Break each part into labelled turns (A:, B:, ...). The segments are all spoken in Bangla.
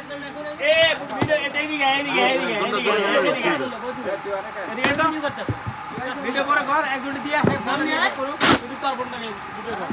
A: এ ভিডিও এইদিকে ভিডিও পরে কর এক দুটি দিয়া ফোন নিয়ে করু যদি তোর ফোনটা নিয়ে ভিডিও কর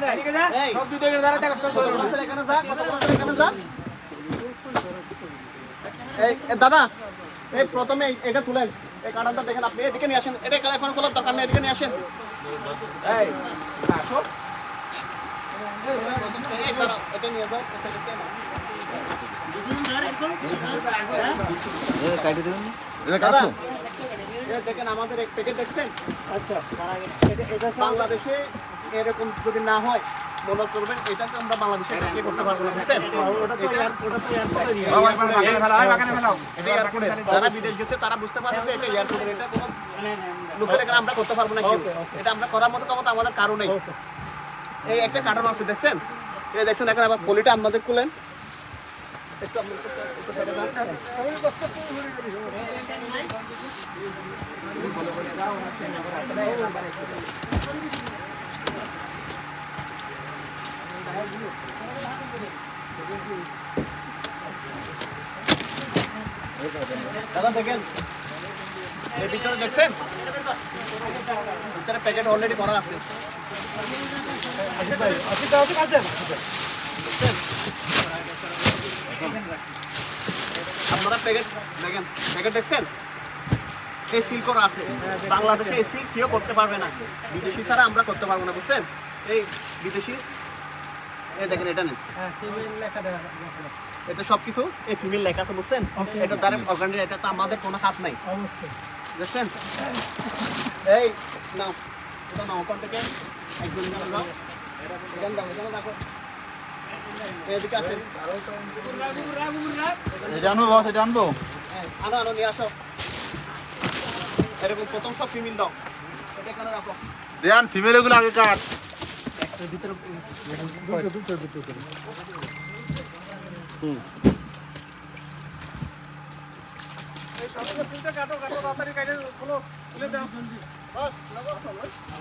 A: এদিকে যা সব দুটো করে দাঁড়া টাকা কর
B: এখানে যা এই দাদা এই প্রথমে এটা তুলেন এই কারণটা দেখেন আপনি এদিকে নিয়ে আসেন এটা এখন খোলার দরকার নেই এদিকে নিয়ে আসেন এই আসো এই দাঁড়াও এটা নিয়ে যাও দেখেন আমাদের এক প্যাকেট দেখছেন আচ্ছা বাংলাদেশে এরকম যদি না হয় মনে করবেন এটাকে আমরা বাংলাদেশে করতে পারবো না বুঝছেন যারা বিদেশ গেছে তারা বুঝতে পারবে যে এটা এয়ারপোর্টের এটা কোনো লোকের এখানে আমরা করতে পারবো না কেউ এটা আমরা করার মতো ক্ষমতা আমাদের কারো নেই এই একটা কার্টন আছে দেখছেন এই দেখছেন এখন আবার পলিটা আমাদের খুলেন একটু দাদা দেখেন এর ভিতরে দেখছেন ভিতরে প্যাকেট অলরেডি করা আছে আপনারা প্যাকেট দেখেন প্যাকেট দেখছেন এই সিল করা আছে বাংলাদেশে এই সিল কেউ করতে পারবে না বিদেশি ছাড়া আমরা করতে পারবো না বুঝছেন এই বিদেশি এই দেখেন এটা নেন এটা সবকিছু এই ফিমেল লেখা আছে বুঝছেন এটা দ্বারা অর্গানিক এটা তো আমাদের কোনো হাত নাই বুঝছেন এই নাও এটা নাও ওখান থেকে একজন লাগাও এখানে দাও এখানে রাখো এদিকে আসেন
C: জানবো বস জানবো
B: আনো আনো নিয়ে আসো এরকম প্রথম সব ফিমেল দাও এটা এখানে রাখো
C: রিয়ান ফিমেল এগুলো আগে কাট
B: একটার ভিতরে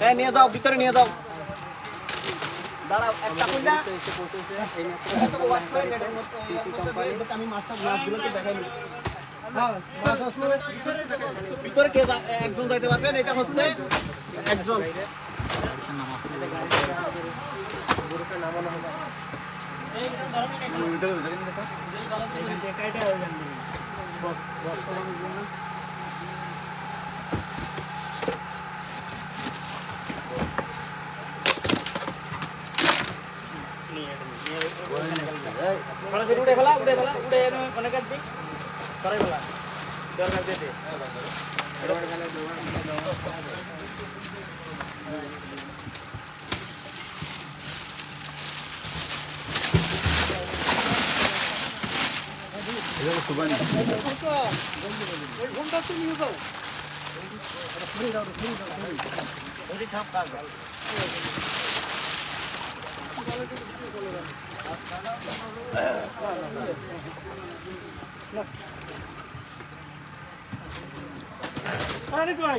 B: হ্যাঁ নিয়ে দাও ভিতরে নিয়ে দাও দাঁড়াও একটা কইলা আমি মাছটা মাছগুলোকে দেখাইনি ভিতরে কে একজন যাইতে পারবেন এটা হচ্ছে একজন
A: উড়ে ফেলা অনেক দিক সরাই ফেলা দরকার দিতে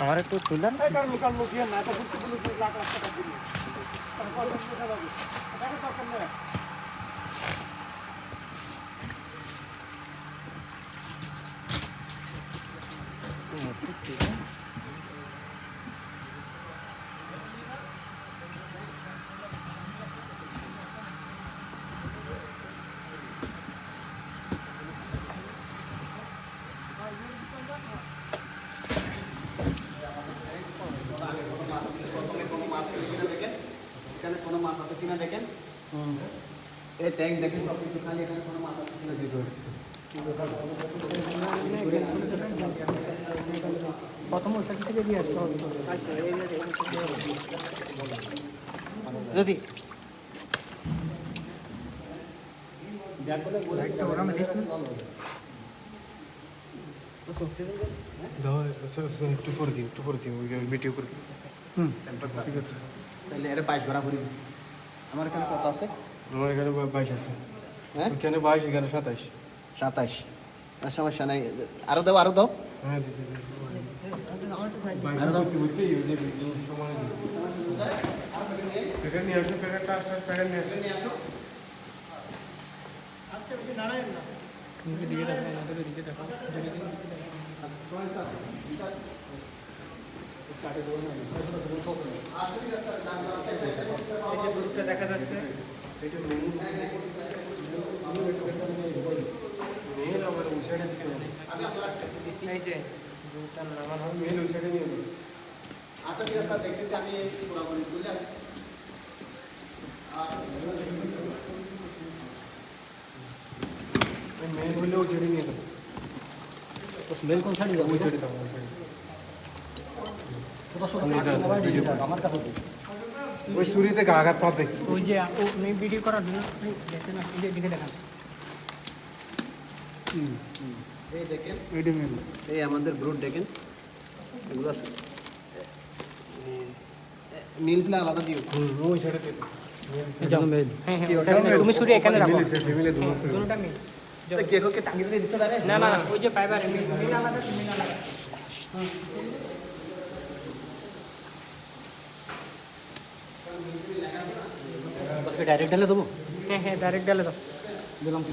C: আমার একটু তুললেন
B: এখানে কোনো মাছ আছে কিনা দেখেন এই ট্যাঙ্ক দেখেন সব কিছু খালি এখানে কোনো মাছ আছে কিনা দিতে
A: প্রথম ওটা থেকে দিয়ে আসতে হবে
B: যদি
C: একটু করে দিন ভিডিও করে দিন ঠিক আছে
B: তাহলে এটা 22 ভরা ভরি আমার এখানে কত আছে
C: আমার এখানে 22 আছে
B: হ্যাঁ
C: এখানে 22 এখানে 27
B: 27 সমস্যা নাই আরো দাও
C: হ্যাঁ দিদি আরো দাও কি বলতে সময় প্যাকেট নিয়ে আসো প্যাকেটটা প্যাকেট নিয়ে আসো
A: দিকে দেখো, আমাদের দিকে দেখো। দেখা যাচ্ছে এই যে
B: আচ্ছা ঠিক আছে দেখতেছি আমি পুরোপুরি বুঝলে
C: মেন হলেও ছেড়ে নিয়ে দেবো
D: তো স্মেল কোন সাইডে যাবে
C: ওই ছেড়ে দেবো ওই ছেড়ে
D: আমার কাছে
C: ওই চুরিতে গা আঘাত পাবে
A: ওই যে ভিডিও করার জন্য দেখে না দিকে দেখান
B: এই দেখেন
C: এইটা মেন
B: এই আমাদের ব্রুড দেখেন এগুলো আছে নীল প্লে আলাদা দিও
C: ওই ছেড়ে দিতে
A: হ্যাঁ হ্যাঁ
B: কি ওটা
A: ওটা তুমি শুরু এখানে রাখো
C: ফ্যামিলি দুটো
A: দুটোটা মিল
B: তো কেকো কে টাঙ্গি দিয়ে দিছো দাঁড়ে
A: না না না ওই যে ফাইবার মিল আলাদা মিল আলাদা
D: ডাইরেক্ট ঢেলে দেবো
A: হ্যাঁ হ্যাঁ ডাইরেক্ট ডালে দাও
D: দিলাম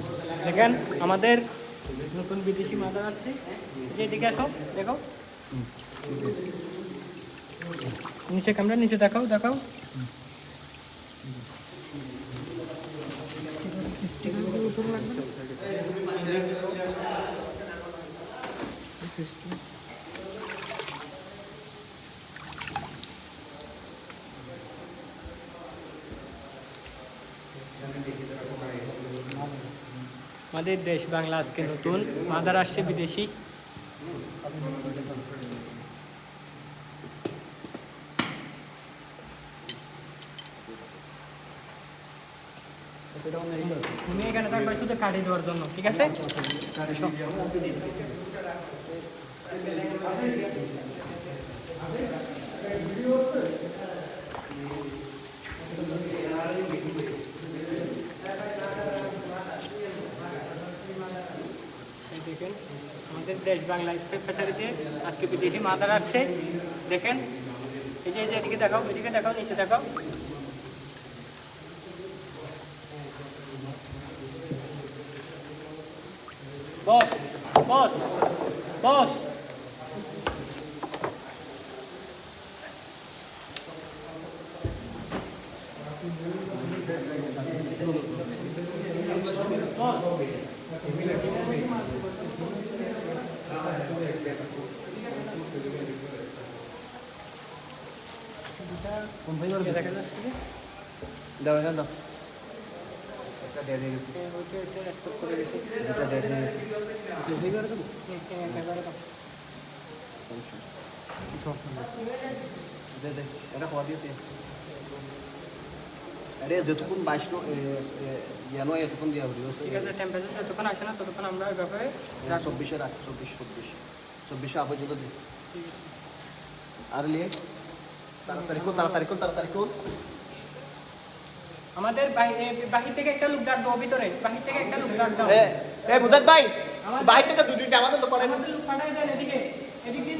A: দেখেন আমাদের নতুন বিদেশি মাদার আছে যে দিকে আসো দেখো নিচে ক্যামেরা নিচে দেখাও দেখাও আমাদের দেশ বাংলা আজকে নতুন মাদার আসছে বিদেশি তুমি এখানে থাকবে শুধু কাটি দেওয়ার জন্য ঠিক আছে দেখেন আমাদের দেশ বাংলা স্পেশালিতে আজকে বিদেশি মাদার আসছে দেখেন এই যে এদিকে দেখাও এদিকে দেখাও নিচে দেখাও বস বস বস দেখা যাচ্ছে
B: দাও এটা দাও এটা খাওয়া দিয়েছে আরে যতক্ষণ 22 জানুয়ারি এতক্ষণ দেওয়া হলো
A: ঠিক আছে টেম্পারেচার যতক্ষণ আসে না ততক্ষণ আমরা ওইভাবে
B: 24 রাখ 24 পর্যন্ত দিই আর লিয়ে তাড়াতাড়ি কোন
A: আমাদের বাহির থেকে একটা লোক ডাক দাও ভিতরে বাহির থেকে একটা লোক ডাক দাও
B: এ মুজাদ ভাই বাইরে থেকে দুটিটা আমাদের লোক পাঠায়
A: আমাদের লোক পাঠাই দেন এদিকে এদিকে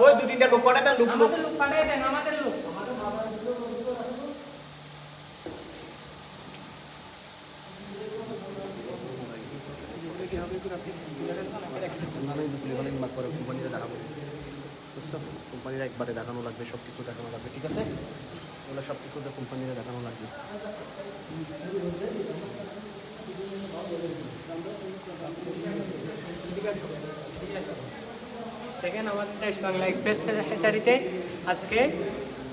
B: ওই দুটিটা লোক পাঠায় দেন লোক
A: আমাদের লোক পাঠাই দেন আমাদের লোক
B: কোম্পানিতে দেখাবো কোম্পানিরা একবারে দেখানো লাগবে সব কিছু দেখানো লাগবে ঠিক আছে ওগুলো সব কিছু কোম্পানিরা দেখানো লাগবে
A: দেখেন আমাদের দেশ বাংলা এক্সপ্রেস হ্যাচারিতে আজকে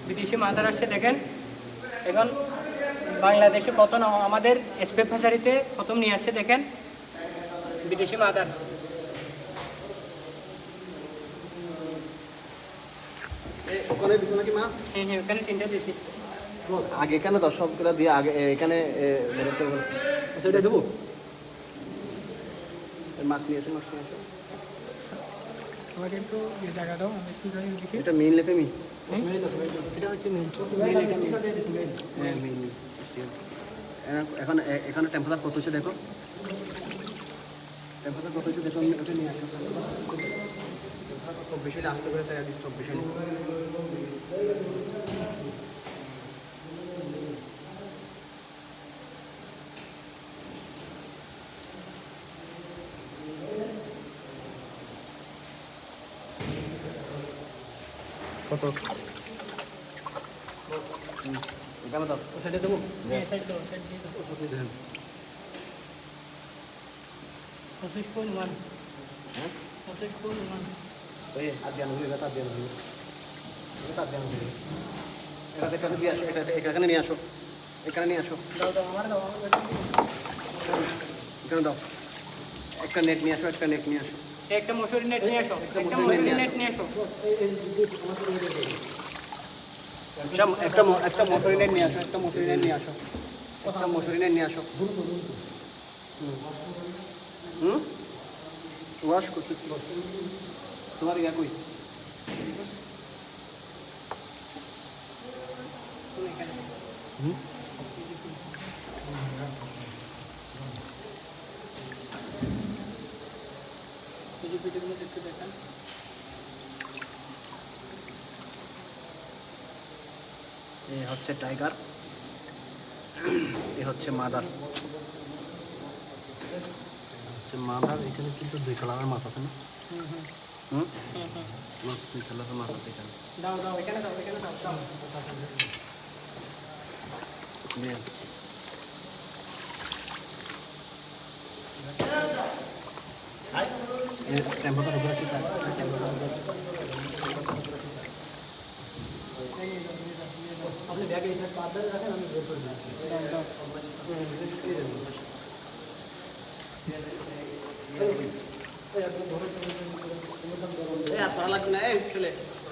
A: বিদেশি মাদার আসছে দেখেন এখন বাংলাদেশে প্রথম আমাদের এক্সপ্রেস হ্যাচারিতে প্রথম নিয়ে আসছে দেখেন বিদেশি মাদার
B: ওখানে দিছো নাকি মা
A: হ্যাঁ হ্যাঁ ওখানে তিনটা দিয়েছি
B: আগে এখানে দর্শকগুলো দিয়ে আগে এখানে সেটা দেবো মাছ নিয়ে আসো
A: আমাকে একটু জায়গা দাও আমি একটু যাই ওদিকে
B: এটা মেইন লেপে মি
A: এটা হচ্ছে মেন
B: হ্যাঁ মেইন এখন এখানে টেম্পারেচার কত হচ্ছে দেখো টেম্পারেচার কত হচ্ছে দেখো আমি ওটা নিয়ে আসি 24 আসতে করে তাই 24 কত এখানে দাও
D: সেটা দেবো
A: এই সাইড দাও, সাইড দিয়ে দাও। 25.1
B: হ্যাঁ
A: 25.1
B: এই আদিয়ান হয়ে গেছে আদিয়ান হয়ে গেছে এটা আদিয়ান হয়ে গেছে এটা এখানে দিয়ে আসো এটা এখানে নিয়ে আসো এখানে নিয়ে আসো
A: দাও দাও আমার দাও আমার দাও।
B: এখানে দাও একটা নেট নিয়ে আসো একটা নেট নিয়ে আসো
A: একটা মশুরি নেট নিয়ে আসো একটা মশুরি নেট নিয়ে আসো
B: একটা মশুরি নেট নিয়ে আসো একটা মশুরি নেট নিয়ে আসো একটা মশুরি নেট নিয়ে আসো হুম ওয়াশ করতেছি তোমার ইয়া কই হুম
A: এই যে ভিডিওগুলো দেখতে দেখেন
B: এই হচ্ছে টাইগার এই হচ্ছে মাদার মাদার এখানে কিন্তু দুই কালারের মাছ আছে না হুম দুই কালারের মাছ আছে এখানে
A: দাও দাও এখানে দাও দাও
B: নিয়ে টেম্পারেচার উপরে ঠিক আছে
D: আপনি ব্যাগে এই সাইড পাত ধরে রাখেন আমি বের করে দিচ্ছি
B: আর পারা লাগবে না এই ছেলে